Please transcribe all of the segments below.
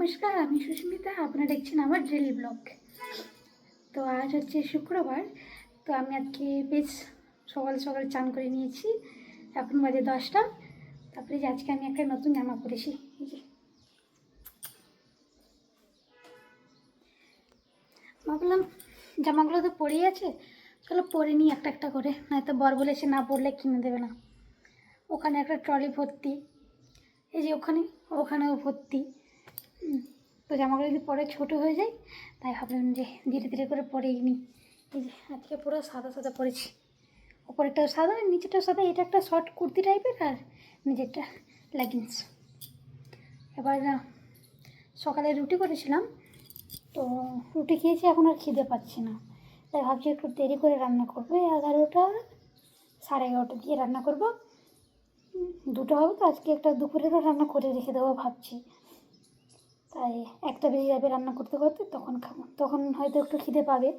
নমস্কার, আমি সুস্মিতা। আপনারা দেখছেন আমার ডেইলি ব্লগ। তো আজ হচ্ছে শুক্রবার। তো আমি আজকে বেশ সকাল সকাল চান করে নিয়েছি। এখন বাজে 10টা। তারপরে যে আজকে আমি একটা নতুন জামা পরেছি। এই যে ভাবলাম জামাগুলো তো পরেই আছে, চলো পরে নিই একটা একটা করে, নয়তো বর বলেছে না পরলে কিনে দেবে না। ওখানে একটা ট্রলি ভর্তি, এই যে ওখানেও ভর্তি। তো জামাগুলো যদি পরে ছোটো হয়ে যায়, তাই ভাবলাম যে ধীরে ধীরে করে পরেই নিই। এই যে আজকে পুরো সাদা সাদা পরেছি, ওপরেরটাও সাদা নিচেটাও সাদা। এটা একটা শর্ট কুর্তি টাইপের আর নিচেরটা লেগিংস। এবার সকালে রুটি করেছিলাম, তো রুটি খেয়েছি, এখন আর খিদে পাচ্ছি না। তাই ভাবছি একটু দেরি করে রান্না করবো। 11টা 11:30 দিয়ে রান্না করব। 2টা হবে তো, আজকে একটা দুপুরেরও রান্না করে রেখে দেবো ভাবছি। তাই 1টা বেজে যাবে রান্না করতে করতে, তখন খাবো, তখন হয়তো একটু খিদে পাবে।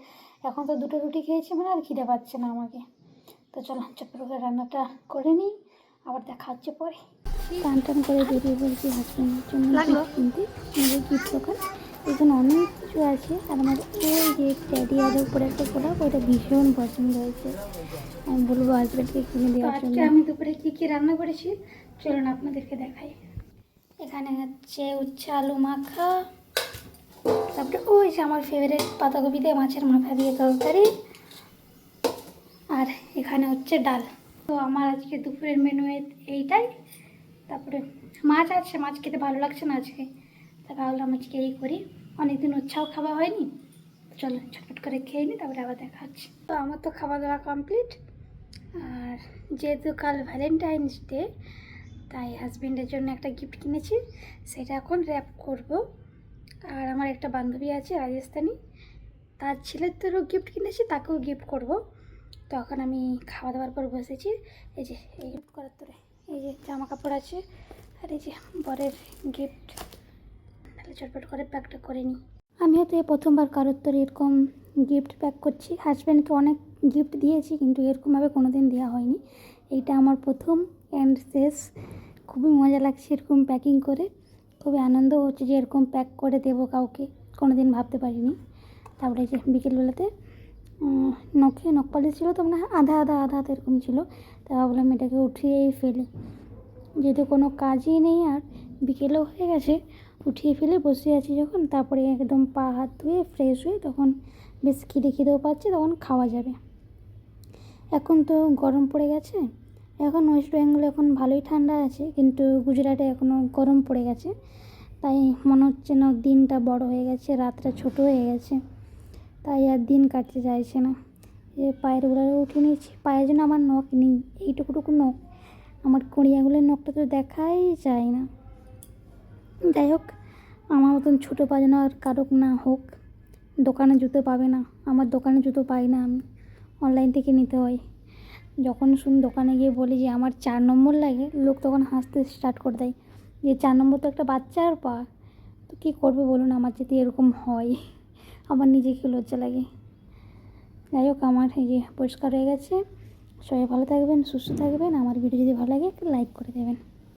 এখন তো 2টো রুটি খেয়েছি, মানে আর খিদে পাচ্ছে না আমাকে। তো চলো চটপট করে রান্নাটা করে নিই, আবার দেখা হচ্ছে পরে। টান টান করে বেরিয়ে বলছি হাজব্যান্ডের জন্য গিফট কিনতে। আমাদের গিফট দোকান, এখানে অনেক কিছু আছে। আর আমার ওই যে ট্যাডি আর উপরে একটা গোলাপ, ওইটা ভীষণ পছন্দ হয়েছে। আমি বলবো হাজব্যান্ডকে কিনে দেওয়ার জন্য। আমি দুপুরে কী কী রান্না করেছি চলুন আপনাদেরকে দেখাই। এখানে হচ্ছে উচ্ছে আলু মাখা, তারপরে ওই যে আমার ফেভারিট পাতাকপি দিয়ে মাছের মাথা দিয়ে তরকারি, আর এখানে হচ্ছে ডাল। তো আমার আজকে দুপুরের মেনু এইটাই। তারপরে মাছ আছে, মাছ খেতে ভালো লাগছে না আজকে, তাই ভাবলাম আজকে এই করি। অনেকদিন উচ্ছাও খাওয়া হয়নি, চলো ছটফট করে খেয়ে নিই, তারপরে আবার দেখা হচ্ছে। তো আমার তো খাওয়া দাওয়া কমপ্লিট। আর যেহেতু কাল ভ্যালেন্টাইন্স ডে, তাই হাজব্যান্ডের জন্য একটা গিফট কিনেছি, সেটা এখন র্যাপ করব। আর আমার একটা বান্ধবী আছে রাজস্থানী, তার ছেলের তোরও গিফট কিনেছি, তাকেও গিফট করব। তো এখন আমি খাওয়া দাওয়ার পর বসেছি। এই যে এই গিফট করার তোরে এই যে জামা কাপড় আছে, আর এই যে বরের গিফট। তাহলে চটপট করে প্যাকটা করে নিই। আমি হয়তো এই প্রথমবার কারোর তোর এরকম গিফট প্যাক করছি। হাজব্যান্ডকে অনেক গিফট দিয়েছি, কিন্তু এরকমভাবে কোনো দিন দেওয়া হয়নি। এইটা আমার প্রথম অ্যান্ড শেষ। খুবই মজা লাগছে এরকম প্যাকিং করে, খুবই আনন্দ হচ্ছে যে এরকম প্যাক করে দেবো কাউকে, কোনো দিন ভাবতে পারিনি। তারপরে যে বিকেলবেলাতে নখ পালিশ ছিল, তো মানে আধা এরকম ছিল। তা ভাবলাম এটাকে উঠিয়েই ফেলি, যেহেতু কোনো কাজই নেই আর বিকেলও হয়ে গেছে, উঠিয়ে ফেলে বসে আছি যখন। তারপরে একদম পা হাত ধুয়ে ফ্রেশ হয়ে তখন বেশ খিদেও পাচ্ছে, তখন খাওয়া যাবে। এখন তো গরম পড়ে গেছে। এখন ওয়েস্ট বেঙ্গলে এখন ভালোই ঠান্ডা আছে, কিন্তু গুজরাটে এখনও গরম পড়ে গেছে। তাই মনে হচ্ছে না দিনটা বড় হয়ে গেছে, রাতটা ছোট হয়ে গেছে, তাই আর দিন কাটতে চাইছে না। পায়ের গোড়ায় উঠে নিয়েছি, পায়ে যেন আমার নখ নেই, এইটুকুটুকু নখ, আমার কড়িয়াগুলোর নখটা তো দেখাই যায় না। যাই হোক, আমার মতন ছোটো পা যেন আর কারোক না হোক। দোকানে জুতো পাবে না, আমার দোকানে জুতো পাই না, আমি অনলাইন থেকে নিতে হয়। যখন শুনি দোকানে গিয়ে বলি যে আমার 4 নম্বর লাগে, লোক তখন হাসতে স্টার্ট করে দেয় যে 4 নম্বর তো একটা বাচ্চার পা। তো কী করবো বলুন, আমার যদি এরকম হয়, আমার নিজেকে লজ্জা লাগে। যাই হোক, আমার এই যে পরিষ্কার হয়ে গেছে। সবাই ভালো থাকবেন, সুস্থ থাকবেন। আমার ভিডিও যদি ভালো লাগে একটু লাইক করে দেবেন।